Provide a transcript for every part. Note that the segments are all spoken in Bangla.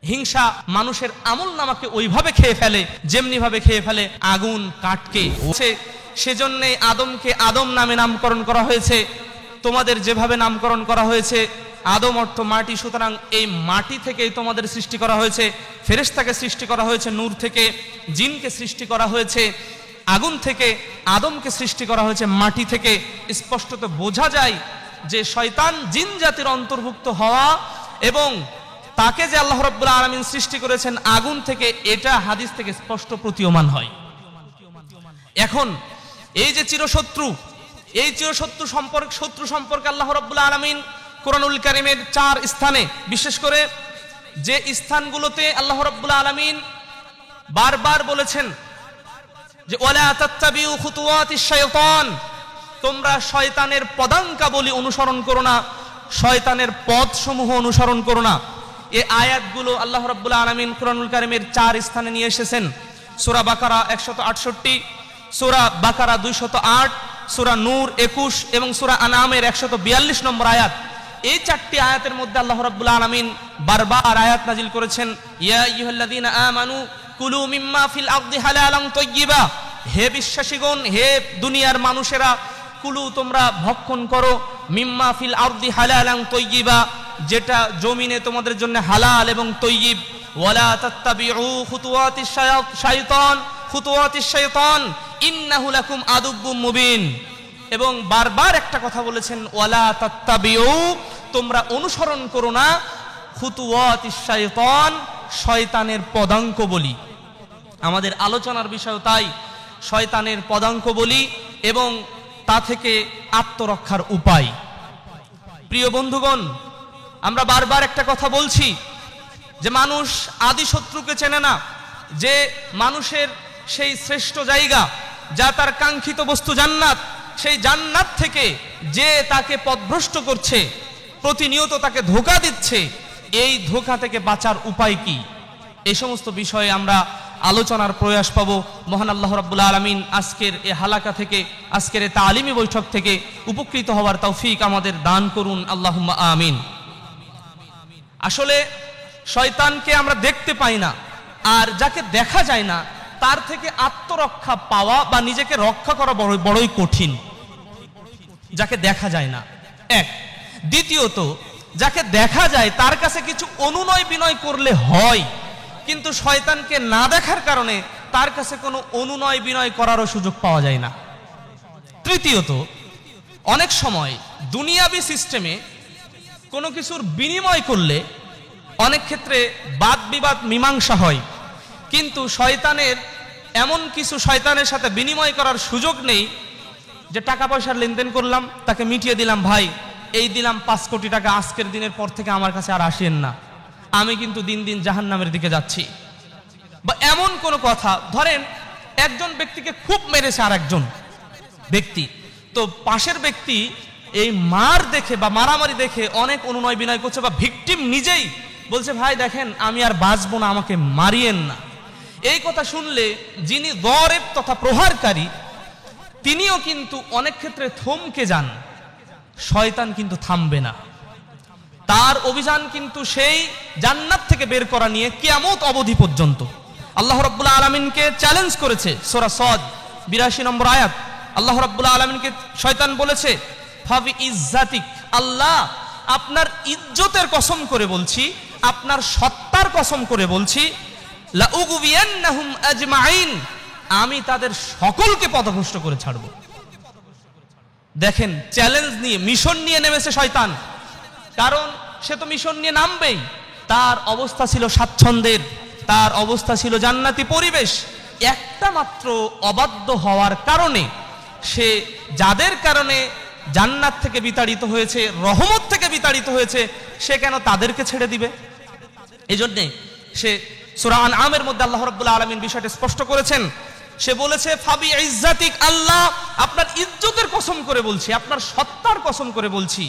হিংসা মানুষের আমল নামাকে ওইভাবে খেয়ে ফেলে যেমনি ভাবে খেয়ে ফেলে আগুন কাঠকে। সেজন্যে আদমকে আদম নামে নামকরণ করা হয়েছে। তোমাদের যেভাবে নামকরণ করা হয়েছে, আদম অর্থ মাটি, সুতরাং এই মাটি থেকেই তোমাদের সৃষ্টি করা হয়েছে। ফেরেশতাকে সৃষ্টি করা হয়েছে নূর থেকে, জিনকে সৃষ্টি করা হয়েছে আগুন থেকে, আদমকে সৃষ্টি করা হয়েছে মাটি থেকে। স্পষ্টত বোঝা যায় যে শয়তান জিন জাতির অন্তর্ভুক্ত হওয়া এবং তাকে যে আল্লাহ রাব্বুল আলামিন সৃষ্টি করেছেন আগুন থেকে, এটা হাদিস থেকে স্পষ্ট প্রতীয়মান হয়। এখন এই যে চিরশত্রু, এই চিরশত্রু সম্পর্কে আল্লাহ রাব্বুল আলামিন কোরআনুল কারীমের 4 স্থানে, বিশেষ করে যে স্থানগুলোতে আল্লাহ রাব্বুল আলামিন বারবার বলেছেন যে ওয়ালা তাত্তাবিউ খুতুওয়াতিশ শাইতান, তোমরা শয়তানের পদাঙ্কাবলী অনুসরণ করো না, শয়তানের পথসমূহ অনুসরণ করো না। এই আয়াতগুলো আল্লাহ রাব্বুল আলামিন কোরআনুল কারীমের 4 স্থানে নিয়ে এসেছেন। সূরা বাকারা 168, সূরা বাকারা 208, সূরা নূর 21 এবং সূরা আনামের 142 নম্বর আয়াত। এই 4টি আয়াতের মধ্যে আল্লাহ রাব্বুল আলামিন বারবার আয়াত নাজিল করেছেন, ইয়া আইয়ুহাল্লাযীনা আমানু কুলু মিম্মা ফিল আরদি হালালান তাইয়্যিবা, হে বিশ্বাসীগণ, হে দুনিয়ার মানুষেরা, কুলু তোমরা ভক্ষণ করো, মিম্মা ফিল আরদি হালালান তাইয়্যিবা, যেটা জমিনে তোমাদের জন্য হালাল এবং তৈয়িব। ওয়ালা তাত্তাবিউ খুতুওয়াতিশ শাইতান, খুতুওয়াতিশ শাইতান ইন্নাহু লাকুম আদুব্বুম মুবিন। এবং বারবার একটা কথা বলেছেন, ওয়ালা তাত্তাবিউ, তোমরা অনুসরণ করো না, খুতুওয়াতিশ শাইতান, শয়তানের পদাঙ্ক বলি। আমাদের আলোচনার বিষয় তাই, শয়তানের পদাঙ্ক বলি এবং তা থেকে আত্মরক্ষার উপায়। প্রিয় বন্ধুগণ, আমরা বারবার একটা কথা বলছি যে মানুষ আদি শত্রুকে চেনে না, যে মানুষের সেই শ্রেষ্ঠ জায়গা যা তার কাঙ্ক্ষিত বস্তু জান্নাত, সেই জান্নাত থেকে যে তাকে পথভ্রষ্ট করছে, প্রতিনিয়ত তাকে ধোঁকা দিচ্ছে, এই ধোঁকা থেকে বাঁচার উপায় কি, এই সমস্ত বিষয়ে আমরা আলোচনার প্রয়াস পাব। মহান আল্লাহ রাব্বুল আলামিন আজকের এই হালাকা থেকে, আজকের এই তালিমি বৈঠক থেকে উপকৃত হওয়ার তৌফিক আমাদের দান করুন, আল্লাহুম্মা আমিন। আসলে শয়তানকে আমরা দেখতে পাই না, আর যাকে দেখা যায় না তার থেকে আত্মরক্ষা পাওয়া বা নিজেকে রক্ষা করা বড়ই কঠিন, যাকে দেখা যায় না। এক, দ্বিতীয়ত যাকে দেখা যায় তার কাছে কিছু অনুনয় বিনয় করলে হয়, কিন্তু শয়তানকে না দেখার কারণে তার কাছে কোনো অনুনয় বিনয় করারও সুযোগ পাওয়া যায় না। তৃতীয়ত, অনেক সময় দুনিয়াবি সিস্টেমে কোনো কিছুর বিনিময় করলে অনেক ক্ষেত্রে বাদ বিবাদ মীমাংসা হয়, কিন্তু শয়তানের এমন কিছু শয়তানের সাথে বিনিময় করার সুযোগ নেই যে টাকা পয়সার লেনদেন করলাম, তাকে মিটিয়ে দিলাম, ভাই এই দিলাম 5 কোটি টাকা, আজকের দিনের পর থেকে আমার কাছে আর আসেন না, আমি কিন্তু দিন দিন জাহান্নামের দিকে যাচ্ছি। বা এমন কোন কথা, ধরেন একজন ব্যক্তিকে খুব মেরেছে আর একজন ব্যক্তি, তো পাশের ব্যক্তি এই মার দেখে বা মারামারি দেখে অনেক অনুনয় বিনয় করছে, বা ভিকটিম নিজেই বলছে, ভাই দেখেন আমি আর বাঁচবো না, আমাকে মারিয়েন না। এই কথা শুনলে যিনি দরেব তথা প্রহারকারী তিনিও কিন্তু অনেক ক্ষেত্রে থমকে যান, শয়তান কিন্তু থামবে না। তার অভিযান কিন্তু সেই জান্নাত থেকে বের করা নিয়ে কিয়ামত অবধি পর্যন্ত। আল্লাহ রাব্বুল আলামিনকে চ্যালেঞ্জ করেছে সূরা সদ 82 নম্বর আয়াত। আল্লাহ রাব্বুল আলামিনকে শয়তান বলেছে, ফাবি ইজ্জাতিক, আল্লাহ আপনার ইজ্জতের কসম করে বলছি, আপনার সত্তার কসম করে বলছি, লা উগবিয়ান্নাহুম আজমাইন, আমি তাদের সকলকে পথভ্রষ্ট করে ছাড়ব। দেখেন, চ্যালেঞ্জ নিয়ে, মিশন নিয়ে নেমেছে শয়তান, কারণ সে তো মিশন নিয়ে নামবেই। তার অবস্থা ছিল স্বাচ্ছন্দ্যের, তার অবস্থা ছিল জান্নাতি পরিবেশ। একটা মাত্র অবাধ্য হওয়ার কারণে, সে যাদের কারণে জান্নাত থেকে বিতাড়িত হয়েছে, রহমত থেকে বিতাড়িত হয়েছে, সে কেন তাদেরকে ছেড়ে দিবে? এই জন্যে সে সূরা আনআমের মধ্যে আল্লাহ রাব্বুল আলামিন বিষয়টা স্পষ্ট করেছেন। সে বলেছে, ফাবি ইজ্জাতিক, আল্লাহ আপনার ইজ্জতের কসম করে বলছি, আপনার সত্তার কসম করে বলছি,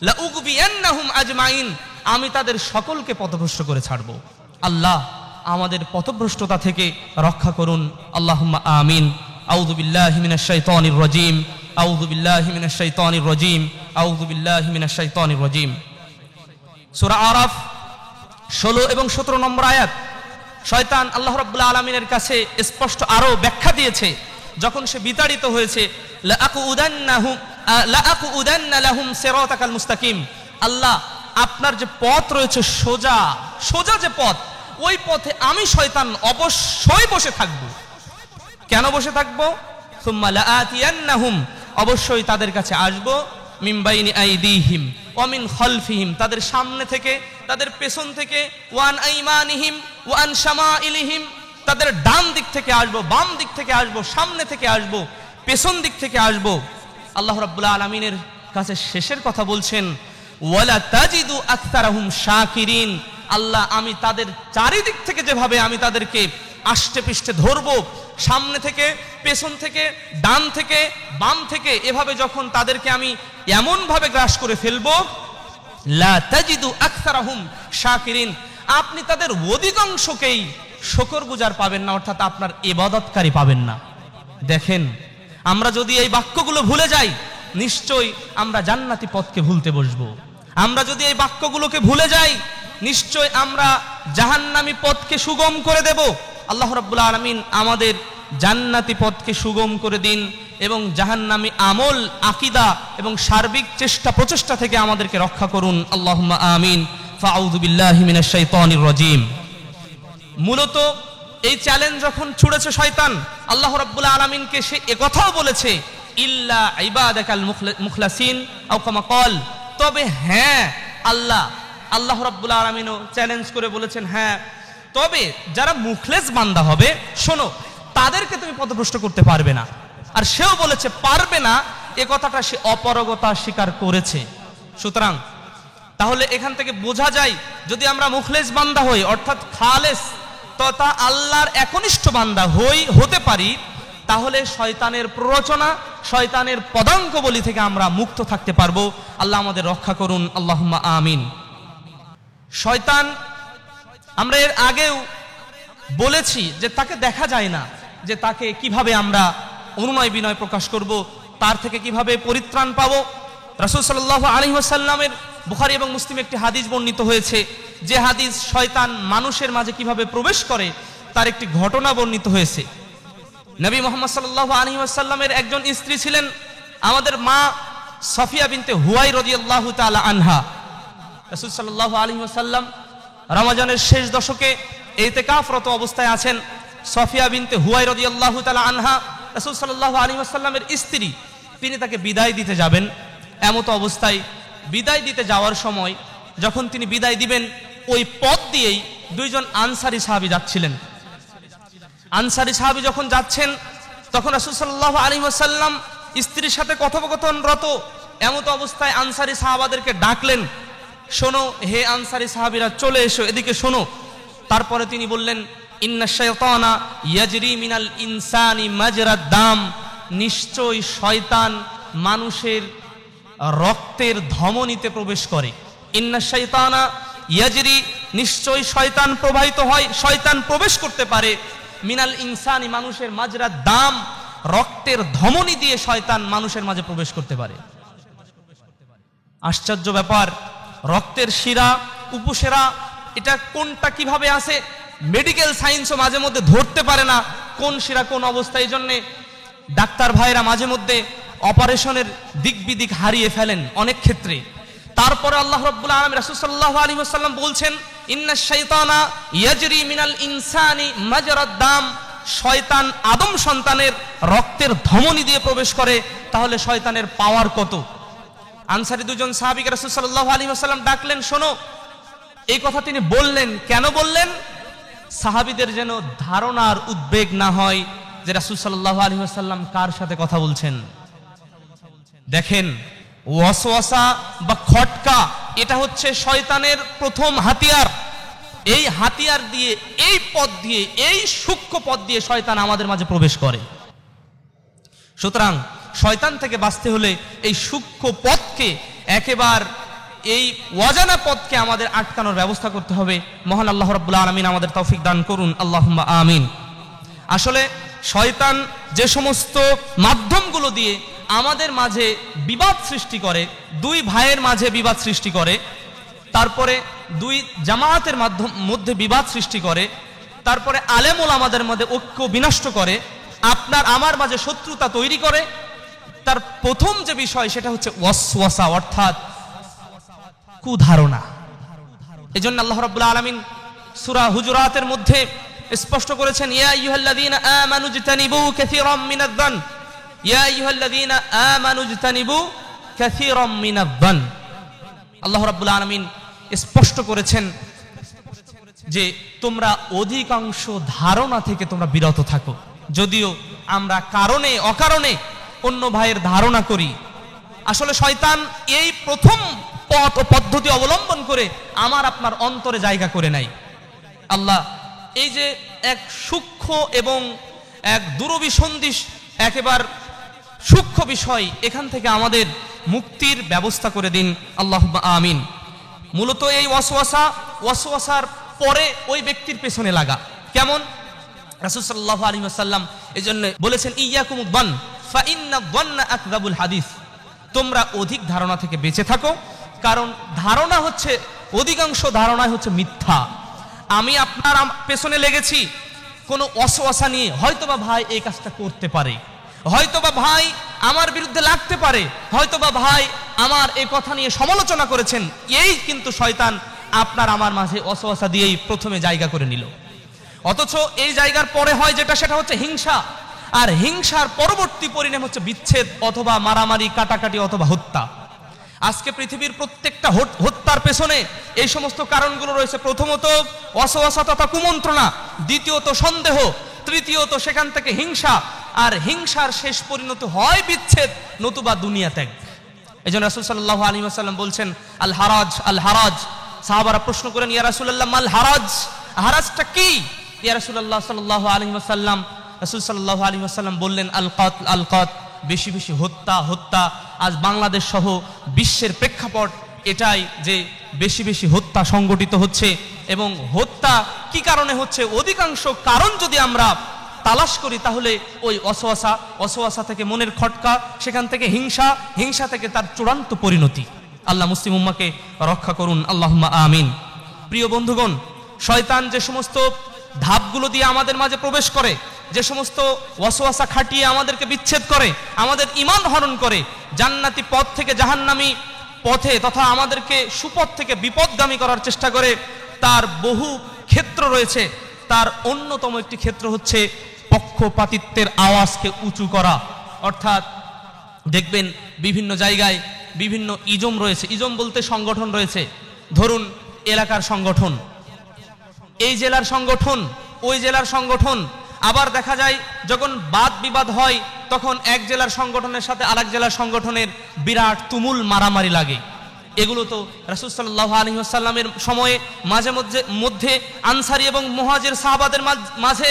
লা উগবিয়ান্নাহুম আজমাইন, আমি তাদের সকলকে পথভ্রষ্ট করে ছাড়ব। আল্লাহ আমাদের পথভ্রষ্টতা থেকে রক্ষা করুন, আল্লাহুম্মা আমিন। আউযু বিল্লাহি মিনাশ শাইতানির রাজীম, আউযু বিল্লাহি মিনাশ শাইতানির রাজীম, আউযু বিল্লাহি মিনাশ শাইতানির রাজীম। সূরা আরাফ 16 এবং 17 নম্বর আয়াত শয়তান আল্লাহ রাব্বুল আলামিনের কাছে স্পষ্ট আরো ব্যাখ্যা দিয়েছে, যখন সে বিতাড়িত হয়েছে, লাআকুদান্না লাহুম সিরাতাকাল মুস্তাকিম, আল্লাহ আপনার যে পথ রয়েছে সোজা সোজা যে পথ, ওই পথে আমি শয়তান অবশ্যই বসে থাকব। কেন বসে থাকবো? সুম্মা লাআতিয়ান্নাহুম, অবশ্যই তাদের কাছে আসবো, মিন বাইনি আইদিহিম ওয়া মিন খালফিহিম, তাদের সামনে থেকে, তাদের পেছন থেকে, ওয়ান আইমানিহিম ওয়ান শামাইলিহিম, তাদের ডান দিক থেকে আসবো, বাম দিক থেকে আসবো, সামনে থেকে আসবো, পেছন দিক থেকে আসবো। আল্লাহ রাব্বুল আলামিনের কাছে শেষের কথা বলছেন, ওয়ালা তাজিদু আকতারাহুম শাকিরিন, আল্লাহ আমি তাদের চারিদিক থেকে যেভাবে আমি তাদেরকে আষ্টে পৃষ্ঠে ধরবো, সামনে থেকে, পেছন থেকে, ডান থেকে, বাম থেকে, এভাবে যখন তাদেরকে আমি এমন ভাবে গ্রাস করে ফেলবো, লা তাজিদু আকতারাহুম শাকিরিন, আপনি তাদের অধিকাংশকেই শুকরগুজার পাবেন না, অর্থাৎ আপনার ইবাদতকারী পাবেন না। দেখেন, আমরা যদি এই বাক্যগুলো ভুলে যাই, নিশ্চয়ই আমরা জান্নাতি পথকে ভুলতে বসবো। আমরা যদি এই বাক্যগুলোকে ভুলে যাই, নিশ্চয় আমরা জাহান্নামী পথকে সুগম করে দেব। আল্লাহ রাব্বুল আলামিন আমাদের জান্নাতি পথকে সুগম করে দিন এবং জাহান্নামী আমল, আকীদা এবং সার্বিক চেষ্টা প্রচেষ্টা থেকে আমাদেরকে রক্ষা করুন। আল্লাহুম্মা আমিন। ফাআউযু বিল্লাহি মিনাশ শাইতানির রাজীম। মূলত এই চ্যালেঞ্জ যখন ছুড়েছে শয়তান, আল্লাহ রাব্বুল আলামিনকে সে একথাও বলেছে, ইল্লা ইবাদাকাল মুখলাসিন আও কামা ক্বাল, তবে হ্যাঁ আল্লাহ রাব্বুল আলামিনও চ্যালেঞ্জ করে বলেছেন, হ্যাঁ তবে যারা মুখলেস বান্দা হবে, শোনো, তাদেরকে তুমি পথভ্রষ্ট করতে পারবে না। আর সেও বলেছে পারবে না, এ কথাটা সে অপারগতা স্বীকার করেছে। সুতরাং তাহলে এখান থেকে বোঝা যায়, যদি আমরা মুখলেস বান্দা হই, অর্থাৎ খালেস তথা আল্লাহর একনিষ্ঠ বান্দা হতে পারি, তাহলে শয়তানের প্ররোচনা, শয়তানের পদাঙ্ক বলি থেকে আমরা মুক্ত থাকতে পারবো। আল্লাহ আমাদের রক্ষা করুন। আল্লাহুম্মা আমিন। শয়তান, আমরা এর আগেও বলেছি যে তাকে দেখা যায় না, যে তাকে কিভাবে আমরা অনুনয় বিনয় প্রকাশ করব, তার থেকে কিভাবে পরিত্রাণ পাবো। রাসূল সাল্লাল্লাহু আলাইহি ওয়াসাল্লামের বুখারী এবং মুসলিমে একটি হাদিস বর্ণিত হয়েছে, যে হাদিস শয়তান মানুষের মাঝে কিভাবে প্রবেশ করে তার একটি ঘটনা বর্ণিত হয়েছে। নবী মুহাম্মদ সাল্লাল্লাহু আলাইহি ওয়াসাল্লামের একজন স্ত্রী ছিলেন আমাদের মা সফিয়া বিনতে হুয়াই রাদিয়াল্লাহু তাআলা আনহা। রাসূল সাল্লাল্লাহু আলাইহি ওয়াসাল্লাম রমজানের শেষ দশকে ইতিকাফরত অবস্থায় আছেন। সফিয়া বিনতে হুয়াই রাদিয়াল্লাহু তাআলা আনহা রাসূল সাল্লাল্লাহু আলাইহি ওয়াসাল্লামের স্ত্রী, তিনি তাকে বিদায় দিতে যাবেন। এমত অবস্থায় বিদায় দিতে যাওয়ার সময় যখন তিনি বিদায় দিবেন, ওই পথ দিয়েই দুইজন আনসারী সাহাবী যাচ্ছিলেন। আনসারী সাহাবী যখন যাচ্ছেন, তখন রাসূল সাল্লাল্লাহু আলাইহি ওয়াসাল্লাম স্ত্রীর সাথে কথোপকথনরত এমত অবস্থায় আনসারী সাহাবাদেরকে ডাকলেন, শোনো হে আনসারী সাহাবীরা, চলে এসো, এদিকে শোনো। তারপরে তিনি বললেন, ইন্না শাইতানা ইয়াজরি মিনাল ইনসানি মাজরাদ দাম, নিশ্চয় শয়তান মানুষের রক্তের ধমনীতে প্রবেশ করে। ইন্না শাইতানা ইয়াজরি, নিশ্চয় শয়তান প্রবাহিত হয়, শয়তান প্রবেশ করতে পারে, মিনাল ইনসানি, মানুষের মাজরাদ দাম, রক্তের ধমনী দিয়ে শয়তান মানুষের মাঝে প্রবেশ করতে পারে। আশ্চর্য ব্যাপার, রক্তের শিরা, উপশিরা, এটা কোনটা কিভাবে আসে মেডিকেল সায়েন্সও মাঝে মধ্যে ধরতে পারে না, কোন শিরা কোন অবস্থায়। এই জন্যে ডাক্তার ভাইরা মাঝে মধ্যে অপারেশনের দিক বিদিক হারিয়ে ফেলেন অনেক ক্ষেত্রে। তারপরে আল্লাহ রাব্বুল আলামিন, রাসূল সাল্লাল্লাহু আলাইহি ওয়াসাল্লাম বলছেন, ইন্নাশ শাইতানা ইয়াজরি মিনাল ইনসানি মাজরাদ দাম, শয়তান আদম সন্তানের রক্তের ধমনী দিয়ে প্রবেশ করে। তাহলে শয়তানের পাওয়ার কত! আনসারী দুজন সাহাবীকে রাসূল সাল্লাল্লাহু আলাইহি ওয়াসাল্লাম ডাকলেন, শোনো। এই কথা তিনি বললেন, কেন বললেন? সাহাবীদের যেন ধারণার উদ্বেগ না হয় যে রাসূল সাল্লাল্লাহু আলাইহি ওয়াসাল্লাম কার সাথে কথা বলছেন। দেখেন, ওয়াসওয়াসা বা খটকা, এটা হচ্ছে শয়তানের প্রথম হাতিয়ার। এই হাতিয়ার দিয়ে, এই পথ দিয়ে, এই সূক্ষ্ম পথ দিয়ে শয়তান আমাদের মাঝে প্রবেশ করে। সুতরাং শয়তান থেকে বাঁচতে হলে এই সূক্ষ্ম পথকে, একেবারে এই অজানা পথকে আমাদের আটকানোর ব্যবস্থা করতে হবে। মহান আল্লাহ রাব্বুল আলামিন আমাদের তৌফিক দান করুন। আল্লাহুম্মা আমিন। আসলে শয়তান যে সমস্ত মাধ্যমগুলো দিয়ে আমাদের মাঝে বিবাদ সৃষ্টি করে, দুই ভাইয়ের মাঝে বিবাদ সৃষ্টি করে, তারপরে দুই জামায়াতের মধ্যে বিবাদ সৃষ্টি করে, তারপরে আলেম ওলামাদের মধ্যে ঐক্য বিনষ্ট করে, আপনার আমার মাঝে শত্রুতা তৈরি করে, তার প্রথম যে বিষয় সেটা হচ্ছে ওয়াসওয়াসা, অর্থাৎ কুধারণা। এজন্য আল্লাহ রাব্বুল আলামিন সূরা হুজুরাতের মধ্যে স্পষ্ট করেছেন, ইয়া আইয়ুহাল্লাযীনা আমানু ইজতানিবু কাসীরাম মিনায-যান, ইয়া আইয়ুহাল্লাযীনা আমানু ইজতানিবু কাসীরাম মিনায-যান। আল্লাহ রাব্বুল আলামিন স্পষ্ট করেছেন যে তোমরা অধিকাংশ ধারণা থেকে তোমরা বিরত থাকো। যদিও আমরা কারণে অকারণে অন্য ভাইয়ের ধারণা করি, আসলে শয়তান এই প্রথম পথ ও পদ্ধতি অবলম্বন করে আমার আপনার অন্তরে জায়গা করে নেয়। আল্লাহ এই যে এক সূক্ষ্ম এবং এক দূরভিসন্ধিস একেবারে সূক্ষ্ম বিষয়, এখান থেকে আমাদের মুক্তির ব্যবস্থা করে দিন, আল্লাহুম্মা আমিন। মূলত এই ওয়াসওয়াসার পরে ওই ব্যক্তির পেছনে লাগা কেমন? রাসূল সাল্লাল্লাহু আলাইহি ওয়াসাল্লাম এজন্য বলেছেন, ইয়াকুমুদ যান ফা ইন্নাদ যান্না আকযাবুল হাদিস, তোমরা অধিক ধারণা থেকে বেঁচে থাকো, কারণ ধারণা হচ্ছে, অধিকাংশ ধারণাই হচ্ছে মিথ্যা। আমি আপনার পেছনে লেগেছি কোনো ওয়াসওয়াসা নিয়ে, হয়তোবা ভাই এই কাজটা করতে পারে, হয়তোবা ভাই আমার বিরুদ্ধে লাগতে পারে, হয়তোবা ভাই আমার এই কথা নিয়ে সমালোচনা করেছেন, এই কিন্তু শয়তান আপনার আমার মাঝে ওয়াসওয়াসা দিয়েই প্রথমে জায়গা করে নিল। অথচ এই জায়গার পরে হয় যেটা, সেটা হচ্ছে হিংসা, আর হিংসার পরবর্তী পরিণাম হচ্ছে বিচ্ছেদ অথবা মারামারি, কাটাকাটি অথবা হত্যা। আজকে পৃথিবীর প্রত্যেকটা হত্যার পেছনে এই সমস্ত কারণগুলো রয়েছে। প্রথমত ওয়াসওয়াসা তথা কুমন্ত্রণা, দ্বিতীয়ত সন্দেহ, তৃতীয়ত সেখান থেকে হিংসা, আর হিংসার শেষ পরিণত হয় বিচ্ছেদ নতুবা দুনিয়া ত্যাগ। এজন্য রাসূল সাল্লাল্লাহু আলাইহি ওয়াসাল্লাম বলছেন, আল হারাজ আল হারাজ। সাহাবারা প্রশ্ন করেন, ইয়া রাসূলুল্লাহ মাল হারাজ, হারাজটা কি ইয়া রাসূলুল্লাহ সাল্লাল্লাহু আলাইহি ওয়াসাল্লাম? রাসূল সাল্লাল্লাহু আলাইহি ওয়াসাল্লাম বললেন, আল কাতল আল কাত, বেশি বেশি হত্যা। আজ বাংলাদেশ সহ বিশ্বের প্রেক্ষাপট এটাই যে বেশি বেশি হত্যা সংগঠিত হচ্ছে, এবং হত্যা কি কারণে হচ্ছে? অধিকাংশ কারণ যদি আমরা তালাশ করি তাহলে ওই ওয়াসওয়াসা থেকে মনের খটকা, সেখান থেকে হিংসা থেকে তার চূড়ান্ত পরিণতি। আল্লাহ মুসলিম উম্মাহকে রক্ষা করুন, আল্লাহুম্মা আমিন। প্রিয় বন্ধুগণ, শয়তান যে সমস্ত ধাপগুলো দিয়ে আমাদের মাঝে প্রবেশ করে, যে সমস্ত ওয়াসওয়াসা খাটিয়ে আমাদেরকে বিচ্ছেদ করে, আমাদের ঈমান হরণ করে, জান্নাতি পথ থেকে জাহান্নামী পথে তথা আমাদেরকে সুপথ থেকে বিপদগামী করার চেষ্টা করে, তার বহু ক্ষেত্র রয়েছে। তার অন্যতম একটি ক্ষেত্র হচ্ছে পক্ষপাতিত্বের আওয়াজকে উঁচু করা। অর্থাৎ দেখবেন বিভিন্ন জায়গায় বিভিন্ন ইজম রয়েছে, ইজম বলতে সংগঠন রয়েছে। ধরুন এলাকার সংগঠন, এই জেলার সংগঠন, ওই জেলার সংগঠন। আবার দেখা যায় যখন বাদ বিবাদ হয় তখন এক জেলার সংগঠনের সাথে আরেক জেলার সংগঠনের বিরাট তুমুল মারামারি লাগে। এগুলো তো রাসূল সাল্লাল্লাহু আলাইহি ওয়াসাল্লামের সময়ে মাঝে মধ্যে আনসারী এবং মুহাজির সাহাবাদের মাঝে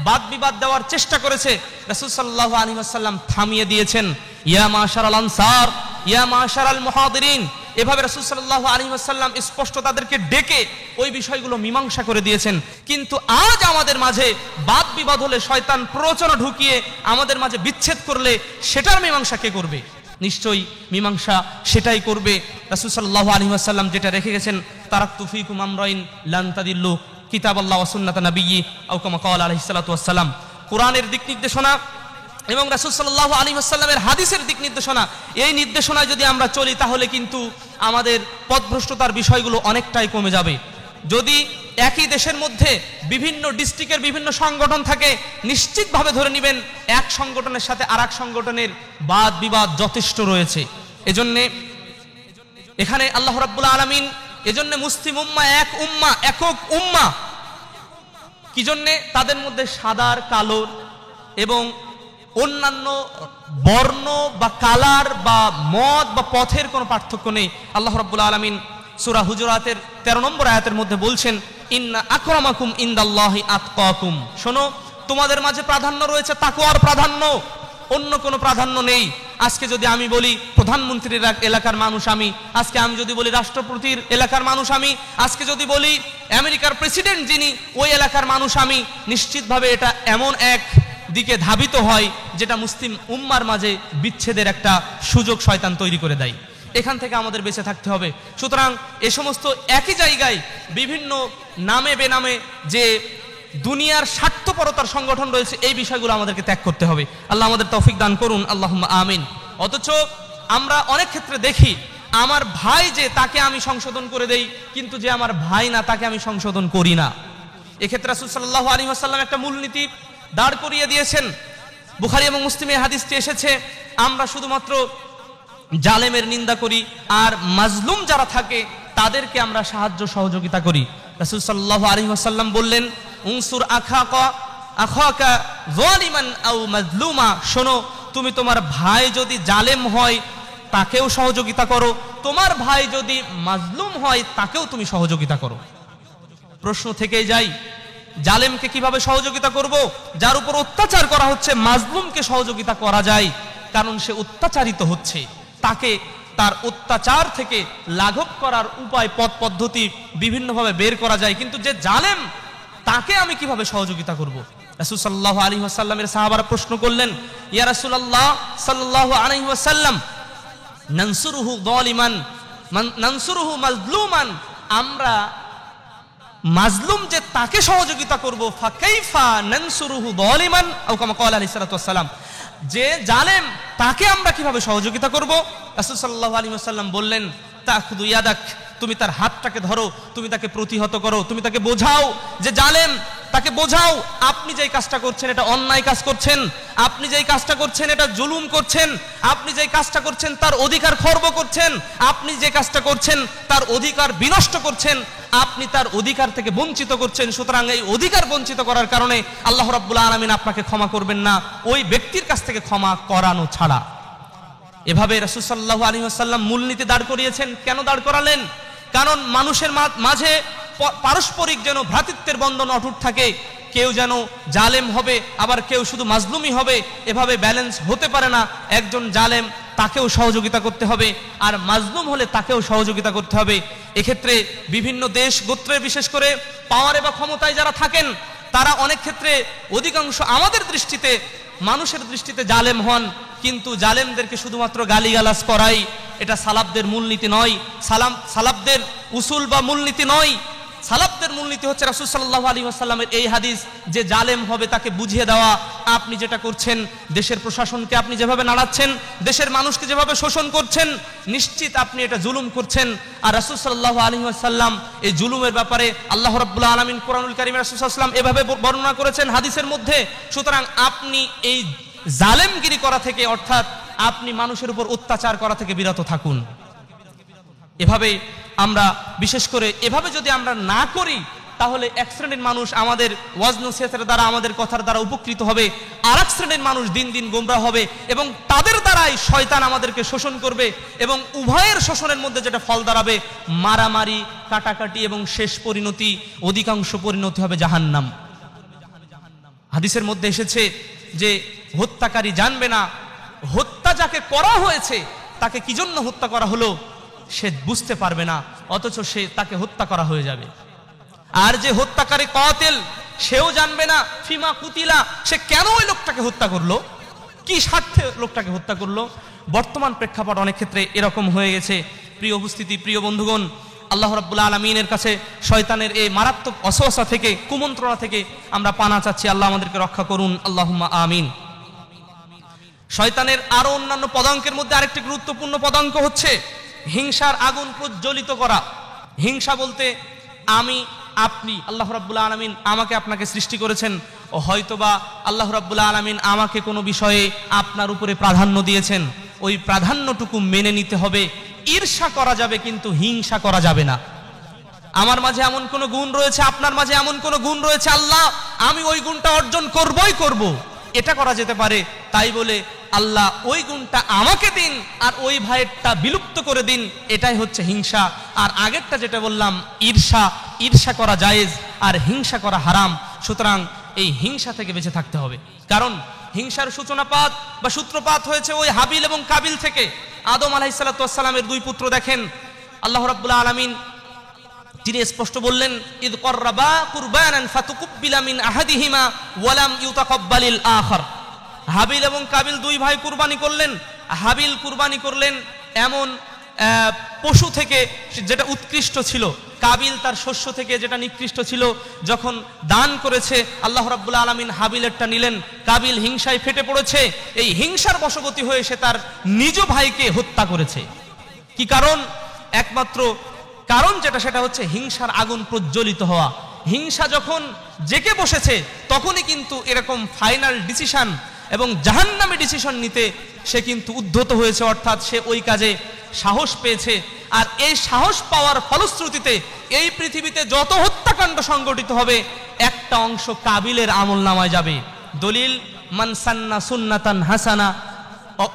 বাদ বিবাদ দেওয়ার চেষ্টা করেছে। রাসূল সাল্লাল্লাহু আলাইহি ওয়াসাল্লাম থামিয়ে দিয়েছেন, ইয়া মাশারাল আনসার ইয়া মাশারাল মুহাদিরিন। এভাবে রাসূল সাল্লাল্লাহু আলাইহি ওয়াসাল্লাম স্পষ্ট তাদেরকে ডেকে ওই বিষয়গুলো মীমাংসা করে দিয়েছেন। কিন্তু আজ আমাদের মাঝে বাদ বিবাদ হলে, শয়তান প্ররোচনা ঢুকিয়ে আমাদের মাঝে বিচ্ছেদ করলে সেটার মীমাংসা কে করবে? নিশ্চয়ই মীমাংসা সেটাই করবে রাসূল সাল্লাল্লাহু আলাইহি ওয়াসাল্লাম যেটা রেখে গেছেন, তারাকতু ফীকুম আমরাইন লান তাদিল্লু কিতাবাল্লাহ ওয়া সুন্নাত নাবিয়্যি আও কামা ক্বালা আলাইহিস সালাতু ওয়াস সালাম। কোরআনের দিক নির্দেশনা এবং রাসূল সাল্লাল্লাহু আলাইহি ওয়াসাল্লামের হাদিসের দিক নির্দেশনা, এই নির্দেশনায় যদি আমরা চলি তাহলে কিন্তু আমাদের পথভ্রষ্টতার বিষয়গুলো অনেকটাই কমে যাবে। যদি একই দেশের মধ্যে বিভিন্ন ডিস্ট্রিক্টের বিভিন্ন সংগঠন থাকে, নিশ্চিতভাবে ধরে নেবেন এক সংগঠনের সাথে আরেক সংগঠনের বাদ বিবাদ যথেষ্ট রয়েছে। এজন্য এখানে আল্লাহ রাব্বুল আলামিন এজন্য মুসলিম উম্মাহ একক উম্মাহ। কি জন্য? তাদের মধ্যে সাদার কালোর এবং অন্যান্য বর্ণ বা কালার বা মত বা পথের কোনো পার্থক্য নেই। আল্লাহ রাব্বুল আলামিন সূরা হুজুরাতের 13 নম্বর আয়াতের মধ্যে বলছেন, ইন্না আকরামাকুম ইনদাল্লাহি আতকাকুম। শোনো, তোমাদের মাঝে প্রাধান্য রয়েছে তাকওয়ার প্রাধান্য, অন্য কোনো প্রাধান্য নেই। আজকে যদি আমি বলি প্রধানমন্ত্রীর এলাকার মানুষ আমি, আজকে আমি যদি বলি রাষ্ট্রপতির এলাকার মানুষ আমি, আজকে যদি বলি আমেরিকার প্রেসিডেন্ট যিনি ওই এলাকার মানুষ আমি, নিশ্চিতভাবে এটা এমন এক দিকে ধাবিত হয় যেটা মুসলিম উম্মার মাঝে বিচ্ছেদের একটা সুযোগ শয়তান তৈরি করে দেয়। এখান থেকে আমাদের বেঁচে থাকতে হবে। সুতরাং এ সমস্ত একই জায়গায় বিভিন্ন নামে বেনামে যে দুনিয়ার স্বার্থপরতার সংগঠন রয়েছে, এই বিষয়গুলো আমাদেরকে ত্যাগ করতে হবে। আল্লাহ আমাদের তৌফিক দান করুন, আল্লাহুম্মা আমিন। অথচ আমরা অনেক ক্ষেত্রে দেখি আমার ভাই যে, তাকে আমি সংশোধন করে দেই, কিন্তু যে আমার ভাই না তাকে আমি সংশোধন করি না। এক্ষেত্রে রাসূল সাল্লাল্লাহু আলাইহি ওয়াসাল্লাম একটা মূলনীতি দাঁড় করিয়ে দিয়েছেন। বুখারী এবং মুসলিমে হাদিসটি এসেছে, আমরা শুধুমাত্র জালেমের নিন্দা করি আর মাজলুম যারা থাকে তাদেরকে আমরা সাহায্য সহযোগিতা করি। রাসূল সাল্লাল্লাহু আলাইহি ওয়াসাল্লাম বললেন, উনসুর আখাকা যালিমান আও মাজলুমা, শোনো, তুমি তোমার ভাই যদি জালেম হয় তাকেও সহযোগিতা করো, তোমার ভাই যদি মাজলুম হয় তাকেও তুমি সহযোগিতা করো। প্রশ্ন থেকেই যায়, জালেমকে কিভাবে সহযোগিতা করব? যার উপর অত্যাচার করা হচ্ছে মাজলুমকে সহযোগিতা করা যায়, কারণ সে অত্যাচারিত হচ্ছে, তাকে তার অত্যাচার থেকে লাঘব করার উপায় পথ পদ্ধতি বিভিন্নভাবে বের করা যায়। কিন্তু যে জালেম তাকে আমি কিভাবে সহযোগিতা করব? রাসূল সাল্লাল্লাহু আলাইহি ওয়াসাল্লামের সাহাবারা প্রশ্ন করলেন, ইয়া রাসূলুল্লাহ সাল্লাল্লাহু আলাইহি ওয়াসাল্লাম, নানসুরুহু যালিমান নানসুরুহু মাজলুমান, আমরা মাজলুম যে তাকে সহযোগিতা করব, ফাকাইফা নানসুরুহু যালিমান আও কামা ক্বালা আলাইহিস সালাতু ওয়াস সালাম, যে জালেম তাকে আমরা কিভাবে সহযোগিতা করব? রাসূল সাল্লাল্লাহু আলাইহি ওয়াসাল্লাম বললেন, তাখুযু ইয়াদাক, তুমি তার হাতটাকে ধরো, তুমি তাকে প্রতিহত করো, তুমি তাকে বোঝাও যে জালেম, তাকে বোঝাও আপনি যেই কাজটা করছেন এটা অন্যায় কাজ করছেন, আপনি যেই কাজটা করছেন এটা জুলুম করছেন, আপনি যেই কাজটা করছেন তার অধিকার খর্ব করছেন, আপনি যে কাজটা করছেন তার অধিকার বিনষ্ট করছেন, আপনি তার অধিকার থেকে বঞ্চিত করছেন। সুতরাং এই অধিকার বঞ্চিত করার কারণে আল্লাহ রাব্বুল আলামিন আপনাকে ক্ষমা করবেন না, ওই ব্যক্তির কাছ থেকে ক্ষমা করানো ছাড়া। এভাবে রাসূল সাল্লাল্লাহু আলাইহি ওয়াসাল্লাম মূলনীতি দাঁড় করিয়েছেন। কেন দাঁড় করালেন? কারণ মানুষের মাঝে পারস্পরিক যেন ভ্রাতৃত্বের বন্ধন অটুট থাকে, কেউ যেন জালেম হবে আবার কেউ শুধু মাজলুমই হবে, এভাবে ব্যালেন্স হতে পারে না। একজন জালেম তাকেও সহযোগিতা করতে হবে, আর মাজলুম হলে তাকেও সহযোগিতা করতে হবে। এক্ষেত্রে বিভিন্ন দেশ গোত্রে বিশেষ করে পাওয়ারে বা ক্ষমতায় যারা থাকেন তারা অনেক ক্ষেত্রে অধিকাংশ আমাদের দৃষ্টিতে, মানুষের দৃষ্টিতে জালেম হন, কিন্তু জালেমদেরকে শুধুমাত্র গালিগালাজ করাই এটা সালাফদের মূলনীতি নয়, সালাফদের উসুল বা মূলনীতি নয়। সালাফদের মূলনীতি হচ্ছে রাসূল সাল্লাল্লাহু আলাইহি ওয়াসাল্লামের এই হাদিস যে জালেম হবে তাকে বুঝিয়ে দেওয়া, আপনি যেটা করছেন, দেশের প্রশাসনকে আপনি যেভাবে নাড়াচ্ছেন, দেশের মানুষকে যেভাবে শোষণ করছেন, নিশ্চিত আপনি এটা জুলুম করছেন। আর রাসূল সাল্লাল্লাহু আলাইহি ওয়াসাল্লাম এই জুলুমের ব্যাপারে আল্লাহ রাব্বুল আলামিন কোরআনুল কারীমে রাসূল সাল্লাল্লাহু আলাইহি ওয়াসাল্লাম এভাবে বর্ণনা করেছেন হাদিসের মধ্যে। সুতরাং আপনি এই জালেমগিরি করা থেকে, অর্থাৎ আপনি মানুষের উপর অত্যাচার করা থেকে বিরত থাকুন। এভাবে আমরা বিশেষ করে এভাবে যদি আমরা না করি তাহলে এক শ্রেণীর মানুষ আমাদের ওয়াজ নসিহতের দ্বারা, আমাদের কথার দ্বারা উপকৃত হবে, আর এক শ্রেণীর মানুষ দিন দিন গোমরাহ হবে এবং তাদের দ্বারাই শয়তান আমাদেরকে শোষণ করবে এবং উভয়ের শোষণের মধ্যে যেটা ফল দাঁড়াবে মারামারি, কাটাকাটি এবং শেষ পরিণতি, অধিকাংশ পরিণতি হবে জাহান্নাম। হাদিসের মধ্যে এসেছে যে হত্যাকারী জানবে না হত্যা যাকে করা হয়েছে তাকে কি জন্য হত্যা করা হলো, সে বুঝতে পারবে না, অথচ সে তাকে হত্যা করা হয়ে যাবে। আর যে হত্যাকারী কাতিল সেও জানবে না ফিমা কুতিলা, সে কেন ওই লোকটাকে হত্যা করলো, কি স্বার্থে লোকটাকে হত্যা করলো। বর্তমান প্রেক্ষাপট অনেক ক্ষেত্রে এরকম হয়ে গেছে। প্রিয় উপস্থিতি, প্রিয় বন্ধুগণ, আল্লাহ রাব্বুল আলামিনের কাছে শয়তানের এই মারাত্মক অসওয়াসা থেকে, কুমন্ত্রণা থেকে আমরা পানা চাচ্ছি। আল্লাহ আমাদেরকে রক্ষা করুন, আল্লাহুম্মা আমিন। শয়তানের আরো অন্যান্য পদাঙ্কের মধ্যে আরেকটি গুরুত্বপূর্ণ পদাঙ্ক হচ্ছে হিংসার আগুন প্রজ্বলিত করা। হিংসা বলতে আমি, আপনি, আল্লাহ রাব্বুল আলামিন আমাকে আপনাকে সৃষ্টি করেছেন, ও হয়তোবা আল্লাহ রাব্বুল আলামিন আমাকে কোনো বিষয়ে আপনার উপরে প্রাধান্য দিয়েছেন, ওই প্রাধান্যটুকু মেনে নিতে হবে। ঈর্ষা করা যাবে কিন্তু হিংসা করা যাবে না। আমার মাঝে এমন কোন গুণ রয়েছে, আপনার মাঝে এমন কোন গুণ রয়েছে, আল্লাহ আমি ওই গুণটা অর্জন করবই করব, এটা করা যেতে পারে। তাই বলে আল্লাহ ওই গুণটা আমাকে দিন আর ওই ভাইয়েরটা বিলুপ্ত করে দিন, এটাই হচ্ছে হিংসা। আর আগেরটা যেটা বললাম ঈর্ষা, ঈর্ষা করা জায়েজ আর হিংসা করা হারাম। সুতরাং এই হিংসা থেকে বেঁচে থাকতে হবে, কারণ হিংসার সূচনাপাত বা সূত্রপাত হয়েছে ওই হাবিল এবং কাবিল থেকে। আদম আলাইহিস সালাতু ওয়াস সালামের দুই পুত্র দেখেন, আল্লাহ রাব্বুল আলামিন তিনি স্পষ্ট বললেন, ইদ কররাবা কুরবানান ফাতুকুব্বিলা মিন আহাদিহিমা ওয়া লাম ইউতাকাব্বালিল আখার। হাবিল এবং কাবিল দুই ভাই কুরবানি করলেন। হাবিল কুরবানি করলেন এমন পশু থেকে যেটা উৎকৃষ্ট ছিল, কাবিল তার শস্য থেকে যেটা নিকৃষ্ট ছিল যখন দান করেছে, আল্লাহ রাব্বুল আলামিন হাবিলেরটা নিলেন। কাবিল হিংসায় ফেটে পড়েছে, এই হিংসার বশবর্তী হয়ে সে তার নিজ ভাইকে হত্যা করেছে। কি কারণ? একমাত্র কারণ যেটা সেটা হচ্ছে হিংসার আগুন প্রজ্বলিত হওয়া। হিংসা যখন জেগে বসেছে তখনই কিন্তু এরকম ফাইনাল ডিসিশন এবং জাহান্নামী ডিসিশন নিতে সে কিন্তু উদ্ধত হয়েছে, অর্থাৎ সে ওই কাজে সাহস পেয়েছে। আর এই সাহস পাওয়ার ফলশ্রুতিতে এই পৃথিবীতে যত হত্যাকাণ্ড সংগঠিত হবে একটা অংশ কাবিলের আমলনামায় যাবে। দলিল মান সান্না সুন্নাতান হাসানা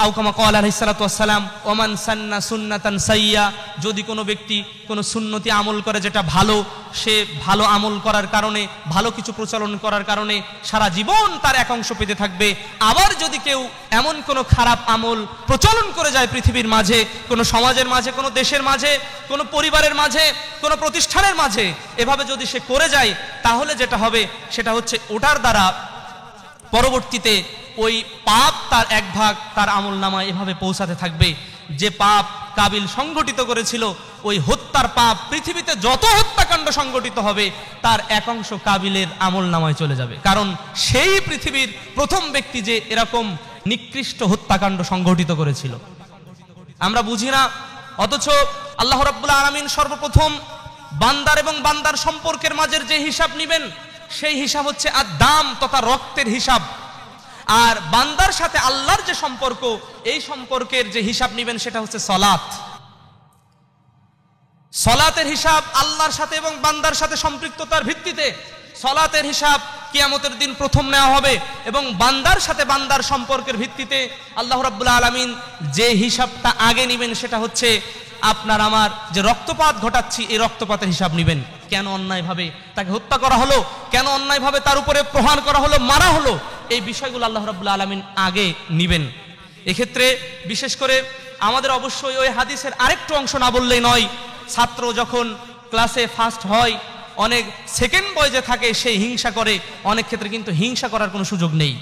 আও কামা ক্বাল আলাইহিস সালাতু ওয়াস সালাম ওয়া মান সান্না সুন্নাতান সাইয়্যা, যদি কোনো ব্যক্তি কোনো সুন্নতি আমল করে যেটা ভালো, সে ভালো আমল করার কারণে, ভালো কিছু প্রচলন করার কারণে সারা জীবন তার এক অংশ পেতে থাকবে। আবার যদি কেউ এমন কোনো খারাপ আমল প্রচলন করে যায় পৃথিবীর মাঝে, কোনো সমাজের মাঝে, কোনো দেশের মাঝে, কোনো পরিবারের মাঝে, কোনো প্রতিষ্ঠানের মাঝে, এভাবে যদি সে করে যায় তাহলে যেটা হবে সেটা হচ্ছে ওটার দ্বারা পরবর্তীতে ওই পাপ তার এক ভাগ তার আমলনামায় এভাবে পৌঁছাতে থাকবে। যে পাপ কাবিল সংগঠিত করেছিল, ওই হত্যার পাপ পৃথিবীতে যত হত্যাকাণ্ড সংগঠিত হবে তার এক অংশ কাবিলের আমলনামায় চলে যাবে, কারণ সেই পৃথিবীর প্রথম ব্যক্তি যে এরকম নিকৃষ্ট হত্যাকাণ্ড সংগঠিত করেছিল। আমরা বুঝি না, অথচ আল্লাহ রাব্বুল আলামিন সর্বপ্রথম বান্দার এবং বান্দার সম্পর্কের মাঝের যে হিসাব নিবেন সেই হিসাব হচ্ছে আদ-দাম তথা রক্তের হিসাব। আর বান্দার সাথে আল্লাহর যে সম্পর্ক, এই সম্পর্কের যে হিসাব নিবেন সেটা হচ্ছে সালাত। সালাতের হিসাব আল্লাহর সাথে এবং বান্দার সাথে সম্পৃক্ততার ভিত্তিতে সালাতের হিসাব কিয়ামতের দিন প্রথম নেওয়া হবে, এবং বান্দার সাথে বান্দার সম্পর্কের ভিত্তিতে আল্লাহ রাব্বুল আলামিন যে হিসাবটা আগে নিবেন সেটা হচ্ছে আপনার আমার যে রক্তপাত ঘটাচ্ছি এই রক্তপাতের হিসাব নিবেন। কেন অন্যায়ভাবে তাকে হত্যা করা হলো, কেন অন্যায়ভাবে তার উপরে প্রহার করা হলো, মারা হলো, এই বিষয়গুলো আল্লাহ রাব্বুল আলামিন আগে নিবেন। এক্ষেত্রে বিশেষ করে আমাদের অবশ্যই ওই হাদিসের আরেকটু অংশ না বললেই নয়। ছাত্র যখন ক্লাসে ফার্স্ট হয়, অনেক সেকেন্ড বয় যে থাকে সেই হিংসা করে, অনেক ক্ষেত্রে কিন্তু হিংসা করার কোনো সুযোগ নেই।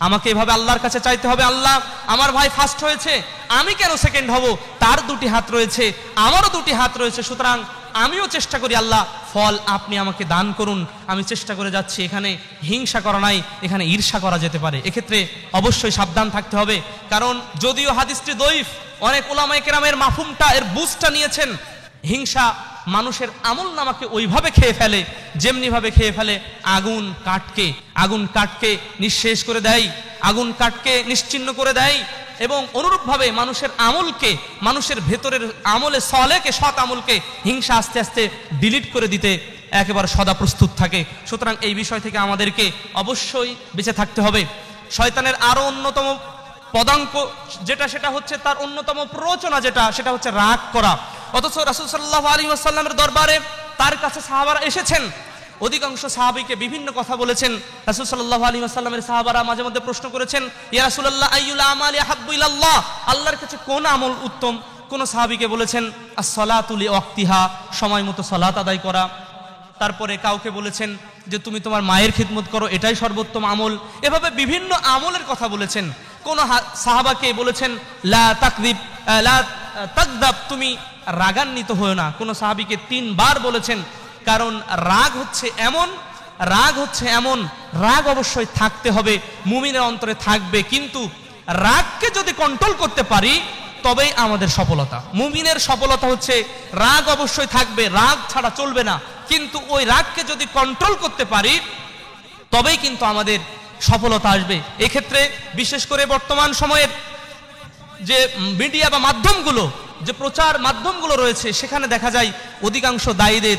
আমাকে এভাবে আল্লাহর কাছে চাইতে হবে, আল্লাহ আমার ভাই ফার্স্ট হয়েছে, আমি কেন সেকেন্ড হব? তার দুটি হাত রয়েছে, আমারও দুটি হাত রয়েছে, সুতরাং আমিও চেষ্টা করি, আল্লাহ ফল আপনি আমাকে দান করুন, আমি চেষ্টা করে যাচ্ছি। এখানে হিংসা করা নাই, এখানে ঈর্ষা করা যেতে পারে। এক্ষেত্রে অবশ্যই সাবধান থাকতে হবে, কারণ যদিও হাদিসটি দঈফ, অনেক উলামায়ে কেরামের মাফহুমটা এর বুঝটা নিয়েছেন। হিংসা মানুষের আমলনামাকে ওইভাবে খেয়ে ফেলে যেমনি ভাবে খেয়ে ফেলে আগুন কাঠকে। আগুন কাঠকে নিঃশেষ করে দেয়, আগুন কাঠকে নিশ্চিহ্ন করে দেয়, এবং অনুরূপভাবে মানুষের আমলকে, মানুষের ভেতরের আমলে সলেহকে, সৎ আমলকে হিংসা আস্তে আস্তে ডিলিট করে দিতে একেবারে সদা প্রস্তুত থাকে। সুতরাং এই বিষয় থেকে আমাদেরকে অবশ্যই বেঁচে থাকতে হবে। শয়তানের আরো অন্যতম পদাঙ্ক যেটা সেটা হচ্ছে তার অন্যতম প্ররোচনা যেটা সেটা হচ্ছে রাগ করা। অথচ রাসূল সাল্লাল্লাহু আলাইহি ওয়াসাল্লামের দরবারে তার কাছে সাহাবারা এসেছেন, অধিকাংশ সাহাবীকে বিভিন্ন কথা বলেছেন। রাসূল সাল্লাল্লাহু আলাইহি ওয়াসাল্লামের সাহাবারা মাঝে মধ্যে প্রশ্ন করেছেন, ইয়া রাসূলুল্লাহ আইয়ুল আমালি আহাব্বু ইলাল্লাহ, আল্লাহর কাছে কোন আমল উত্তম? কোন সাহাবীকে বলেছেন আস-সালাতু লিওয়াক্তিহা, সময় মতো সালাত আদায় করা। তারপরে কাউকে বলেছেন যে তুমি তোমার মায়ের খিদমত করো, এটাই সর্বোত্তম আমল। এভাবে বিভিন্ন আমলের কথা বলেছেন। কোন সাহাবাকে বলেছেন লা তাকযিব, লা তাকযাব, তুমি রাগান্বিত হও না। কোন সাহাবীকে 3 বার বলেছেন, কারণ রাগ হচ্ছে এমন রাগ অবশ্যই থাকতে হবে, মুমিনের অন্তরে থাকবে, কিন্তু রাগকে যদি কন্ট্রোল করতে পারি তবেই আমাদের সফলতা। মুমিনের সফলতা হচ্ছে রাগ অবশ্যই থাকবে, রাগ ছাড়া চলবে না, কিন্তু ওই রাগকে যদি কন্ট্রোল করতে পারি তবেই কিন্তু আমাদের সফলতা আসবে। এক্ষেত্রে বিশেষ করে বর্তমান সময়ের যে মিডিয়া বা মাধ্যমগুলো, যে প্রচার মাধ্যমগুলো রয়েছে, সেখানে দেখা যায় অধিকাংশ দায়ীদের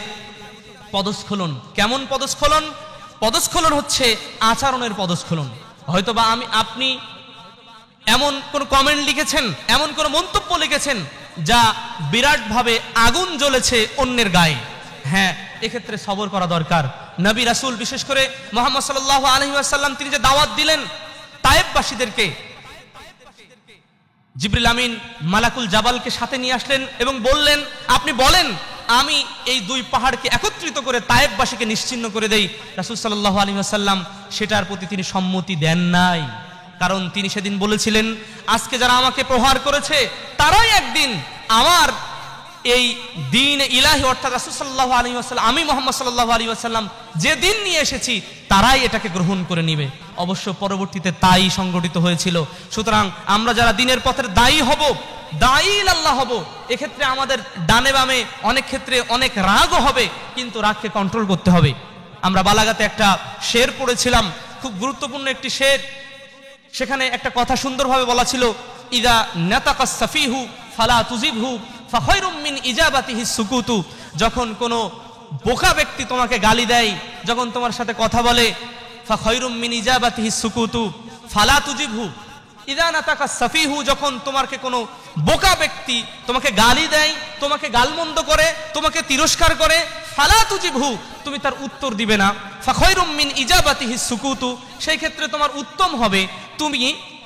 পদস্খলন। কেমন পদস্খলন? পদস্খলন হচ্ছে আচরণের পদস্খলন। হয়তোবা আপনি এমন কোন কমেন্ট লিখেছেন, এমন কোন মন্তব্য লিখেছেন যা বিরাটভাবে আগুন জ্বলেছে অন্যের গায়ে। হ্যাঁ, এক্ষেত্রে সবর করা দরকার। নবী রাসূল বিশেষ করে মুহাম্মদ সাল্লাল্লাহু আলাইহি ওয়াসাল্লাম তিনি যে দাওয়াত দিলেন তায়েফবাসীদেরকে, জিবরিল আমিন মালাকুল জাবালকে সাথে নিয়ে আসলেন এবং বললেন, আপনি বলেন আমি এই 2 পাহাড়কে একত্রিত করে তায়েফবাসীকে নিশ্চিহ্ন করে দেই। রাসূল সাল্লাল্লাহু আলাইহি ওয়াসাল্লাম সেটার প্রতি তিনি সম্মতি দেন নাই, কারণ তিনি সেদিন বলেছিলেন আজকে যারা আমাকে প্রহার করেছে তারাই একদিন আমার এই দ্বীন ইলাহি অর্থাৎ রাসূল সাল্লাল্লাহু আলাইহি ওয়াসাল্লাম, আমি মুহাম্মদ সাল্লাল্লাহু আলাইহি ওয়াসাল্লাম যে দিন নিয়ে এসেছি তারাই এটাকে গ্রহণ করে নিবে। অবশ্য পরবর্তীতে তাই সংগঠিত হয়েছিল। সুতরাং আমরা যারা দ্বীনের পথের দায়ী হব, দায়ী আল্লাহ হব, এক্ষেত্রে আমাদের ডানে বামে অনেক ক্ষেত্রে অনেক রাগও হবে, কিন্তু রাগকে কন্ট্রোল করতে হবে। আমরা বালাগাতে একটা শের পড়েছিলাম, খুব গুরুত্বপূর্ণ একটি শের। সেখানে একটা কথা সুন্দরভাবে বলা ছিল, ইদা নাতাকাস সাফিহু ফালা তুজিবহু ফাখায়রুম মিন ইজাবাতিহি সুকুতু। যখন কোনো বোকা ব্যক্তি তোমাকে গালি দেয়, যখন তোমার সাথে কথা বলে, ফাখায়রুম মিন ইজাবাতিহি সুকুতু ফালা তুজিবহু। ইদা নাতাকাস সাফিহু, যখন তোমাকে কোনো বোকা ব্যক্তি তোমাকে গালি দেয়, তোমাকে গালমন্দ করে, তোমাকে তিরস্কার করে, ফালা তুজিবহু, তুমি তার উত্তর দিবে না। ফাখায়রুম মিন ইজাবাতিহি সুকুতু, সেই ক্ষেত্রে তোমার উত্তম হবে তুমি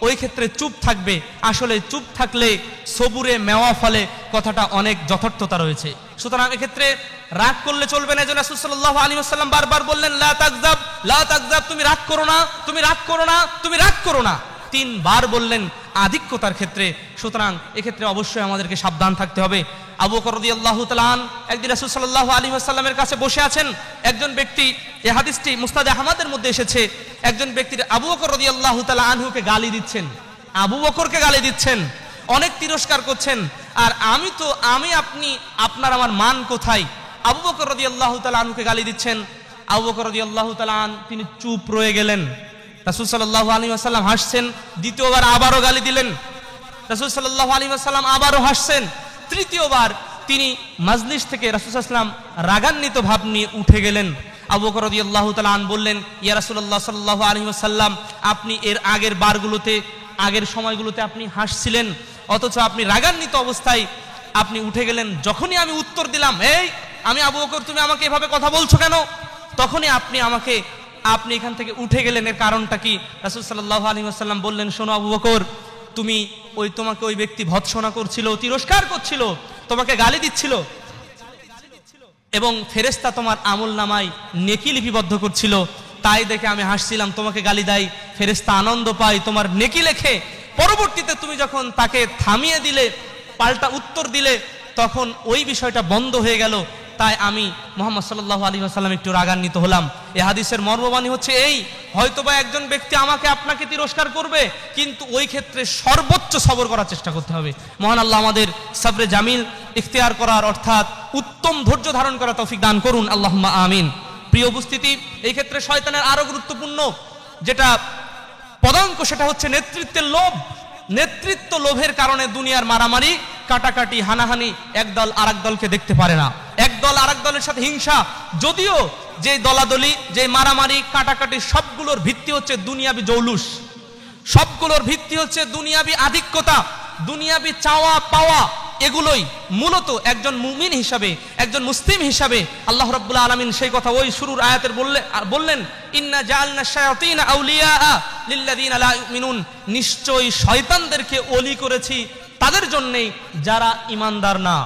ওই ক্ষেত্রে চুপ থাকবে। আসলে চুপ থাকলে সবুরে মেওয়া ফলে, কথাটা অনেক যথার্থতা রয়েছে। সুতরাং এক্ষেত্রে রাগ করলে চলবে না। এজন্য রাসূল সাল্লাল্লাহু আলাইহি ওয়াসাল্লাম বারবার বললেন, লা তাগযাব, লা তাগযাব, তুমি রাগ করো না, তুমি রাগ করো না, তুমি রাগ করো না, 3 বার বললেন আধিক্যতার ক্ষেত্রে। সুতরাং এক্ষেত্রে অবশ্যই আমাদেরকে সাবধান থাকতে হবে। আবু বকর রাদিয়াল্লাহু তাআলা একদিন রাসূল সাল্লাল্লাহু আলাইহি ওয়াসাল্লামের কাছে বসে আছেন। একজন ব্যক্তি, এই হাদিসটি মুসনাদে আহমদের মধ্যে এসেছে, একজন ব্যক্তির আবু বকর রাদিয়াল্লাহু তাআলা আনহুকে গালি দিচ্ছেন, আবু বকরকে গালি দিচ্ছেন, অনেক তিরস্কার করছেন। আর আমি আপনি আপনার আমার মান কোথায়? আবু বকর রাদিয়াল্লাহু তাআলা আনহুকে গালি দিচ্ছেন। আবু বকর রাদিয়াল্লাহু তাআলা তিনি চুপ রয়ে গেলেন। রাসূল সাল্লাল্লাহু আলাইহি ওয়াসাল্লাম হাসছেন, দ্বিতীয়বার আবারও গালি দিলেন। রাসূল সাল্লাল্লাহু আলাইহি ওয়াসাল্লাম আবারও হাসছেন। তৃতীয়বার তিনি মাজলিস থেকে রাসূল সাল্লাল্লাহু আলাইহি ওয়াসাল্লাম রাগান্বিত ভাব নিয়ে উঠে গেলেন। আবু বকর রাদিয়াল্লাহু তাআলা আন বললেন, ইয়া রাসূলুল্লাহ সাল্লাল্লাহু আলাইহি ওয়াসাল্লাম, আপনি এর আগের বারগুলোতে, আগের সময়গুলোতে আপনি হাসছিলেন, অথচ আপনি রাগান্বিত অবস্থায় আপনি উঠে গেলেন। যখনই আমি উত্তর দিলাম, এই আমি আবু বকর, তুমি আমাকে এভাবে কথা বলছো কেন, তখনই আপনি এখান থেকে উঠে গেলেন। এর কারণটা কি? রাসূল সাল্লাল্লাহু আলাইহি ওয়াসাল্লাম বললেন, শোনো আবু বকর, তোমাকে ওই ব্যক্তি ভৎসনা করছিল, তিরস্কার করছিল, তোমাকে গালি দিচ্ছিল, এবং ফেরেশতা তোমার আমলনামায় নেকি লিপিবদ্ধ করছিল, তাই দেখে আমি হাসছিলাম। তোমাকে গালি দেয়, ফেরেশতা আনন্দ পায়, তোমার নেকি লেখে। পরবর্তীতে তুমি যখন তাকে থামিয়ে দিলে, পাল্টা উত্তর দিলে, তখন ওই বিষয়টা বন্ধ হয়ে গেল। তাই আমি মুহাম্মদ সাল্লাল্লাহু আলাইহি ওয়াসাল্লাম একটু রাগান্বিত হলাম। এই হাদিসের মর্মবাণী হচ্ছে এই, হয়তোবা একজন ব্যক্তি আমাকে আপনাকে তিরস্কার করবে, কিন্তু ওই ক্ষেত্রে সর্বোচ্চ সবর করার চেষ্টা করতে হবে। মহান আল্লাহ আমাদের সবরে জামিল ইখতিয়ার করার, অর্থাৎ উত্তম ধৈর্য ধারণ করার তৌফিক দান করুন, আল্লাহুম্মা আমিন। প্রিয় উপস্থিতি, এই ক্ষেত্রে শয়তানের আরো গুরুত্বপূর্ণ যেটা পদাঙ্ক, সেটা হচ্ছে নেতৃত্বের লোভ। নেতৃত্ব লোভের কারণে দুনিয়ার মারামারি, কাটাকাটি, হানাহানি, একদল আরেক দলকে দেখতে পারে না, একদল আরেক দলের সাথে হিংসা। যদিও যে দলাদলি, যে মারামারি, কাটাকাটি, সবগুলোর ভিত্তি হচ্ছে দুনিয়াবি জৌলুস, সবগুলোর ভিত্তি হচ্ছে দুনিয়াবি আধিক্যতা, দুনিয়াবি চাওয়া পাওয়া। এগুলোই মূলত একজন মুমিন হিসাবে, একজন মুসলিম হিসাবে আল্লাহ রাব্বুল আলামিন সেই কথা ওই শুরুর আয়াতের বললেন, ইন্না জাআলনা শায়াতিনা আউলিয়া লিল্লাযিনা লা ইউমিনুন, নিশ্চয়ই শয়তানদেরকে ওলি করেছি তাদের জন্যই যারা ঈমানদার না।